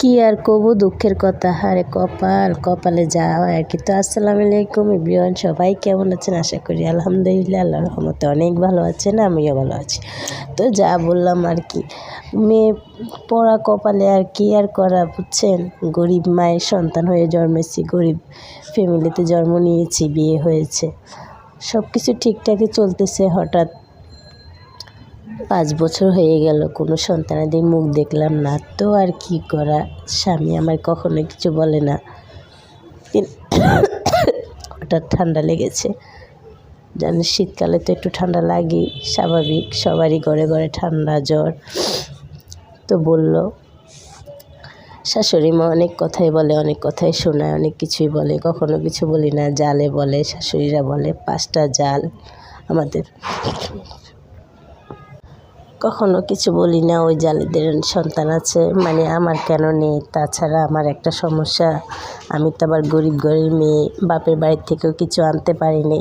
কি আর কব, দুঃখের কথা। আরে কপালে যাওয়া আর কি। তো আসসালামু আলাইকুম এভরিওয়ান, সবাই কেমন আছেন? আশা করি আলহামদুলিল্লাহ আল্লাহর রহমতে অনেক ভালো আছেন, আমিও ভালো আছি। তো যা বললাম আর কি, মেয়ে পড়া কপালে আর কি আর করা, বুঝছেন। গরিব মায়ের সন্তান হয়ে জন্মেছি, গরিব ফ্যামিলিতে জন্ম নিয়েছি, বিয়ে হয়েছে, সব কিছু ঠিকঠাকই চলতেছে। হঠাৎ 5 বছর হয়ে গেল কোনো সন্তানাদের মুখ দেখলাম না। তো আর কি করা, স্বামী আমার কখনো কিছু বলে না। হঠাৎ ঠান্ডা লেগেছে, জানি শীতকালে তো একটু ঠান্ডা লাগে, স্বাভাবিক, সবারই ঘরে ঘরে ঠান্ডা জ্বর। তো বলল, শাশুড়ি মা অনেক কথাই বলে, অনেক কথাই শোনায়, অনেক কিছুই বলে, কখনো কিছু বলি না। জালে বলে, শাশুড়িরা বলে 5টা জাল আমাদের, কখনো কিছু বলি না। ওই জালেদের সন্তান আছে, মানে আমার কেন নেই? তাছাড়া আমার একটা সমস্যা, আমি তো আবার গরিব মেয়ে, বাপের বাড়ির থেকেও কিছু আনতে পারিনি।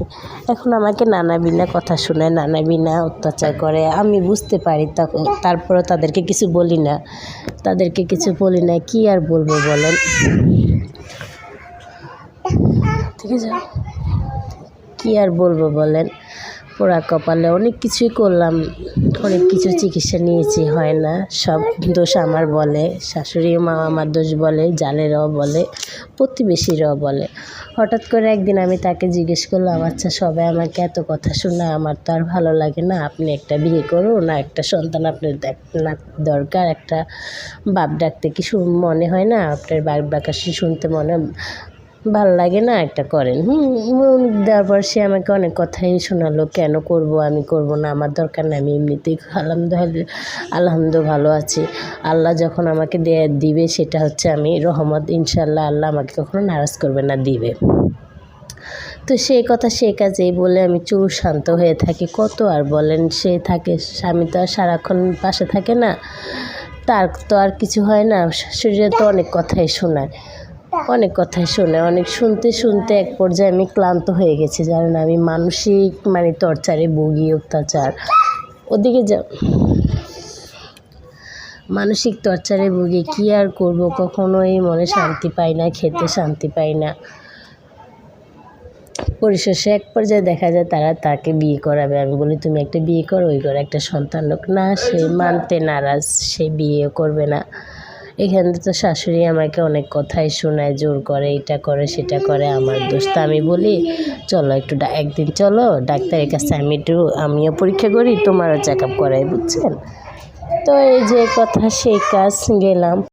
এখন আমাকে নানা বিনা কথা শোনায়, নানা বিনা অত্যাচার করে। আমি বুঝতে পারি, তারপরেও তাদেরকে কিছু বলি না, কি আর বলবো বলেন। ঠিক আছে, কি আর বলবো বলেন। পোড়া কপালে অনেক কিছুই করলাম, অনেক কিছু চিকিৎসা নিয়েছি, হয় না। সব দোষ আমার বলে, শাশুড়ি মা আমার দোষ বলে, জালেরাও বলে, প্রতিবেশীরাও বলে। হঠাৎ করে একদিন আমি তাকে জিজ্ঞেস করলাম, আচ্ছা সবাই আমাকে এত কথা শোনায়, আমার তো আর ভালো লাগে না, আপনি একটা বিয়ে করুন, না একটা সন্তান আপনার দরকার, একটা বাপ ডাকতে কি মনে হয় না? আপনার বাপ ডাকাশি শুনতে মনে ভালো লাগে না? একটা করেন। দেওয়ার পর সে আমাকে অনেক কথাই শোনালো, কেন করব, আমি করব না, আমার দরকার না, আমি এমনিতেই আলহামদুলিল্লাহ ভালো আছি। আল্লাহ যখন আমাকে দিবে সেটা হচ্ছে আমি রহমত, ইনশাল্লাহ আল্লাহ আমাকে কখনো নারাজ করবে না, দিবে। তো সেই কথা সেই কাজেই বলে আমি চুপ শান্ত হয়ে থাকি। কত আর বলেন, সে থাকে, স্বামী তো আর সারাক্ষণ পাশে থাকে না, তার তো আর কিছু হয় না। শাশুড়িরা তো অনেক কথাই শোনায়, অনেক শুনতে এক পর্যায়ে আমি ক্লান্ত হয়ে গেছি, জানেন। আমি মানসিক টর্চারে ভুগি, অত্যাচার, ওদিকে মানসিক টর্চারে ভুগি। কি আর করব, কখনোই মনে শান্তি পাই না, খেতে শান্তি পাই না। পরিশেষে এক পর্যায়ে দেখা যায় তাকে বিয়ে করাবে। আমি বলি, তুমি একটা বিয়ে করো, ওই ঘরে একটা সন্তান হোক। না, সে মানতে নারাজ, সে বিয়েও করবে না। এখানে তো শাশুড়ি আমাকে অনেক কথাই শোনায়, জোর করে, এটা করে সেটা করে, আমার দোষ। তা আমি বলি, চলো একদিন চলো ডাক্তারের কাছে, আমিও পরীক্ষা করি, তোমারও চেক আপ করাই, বুঝছেন। তো এই যে কথা সেই কাজ, গেলাম।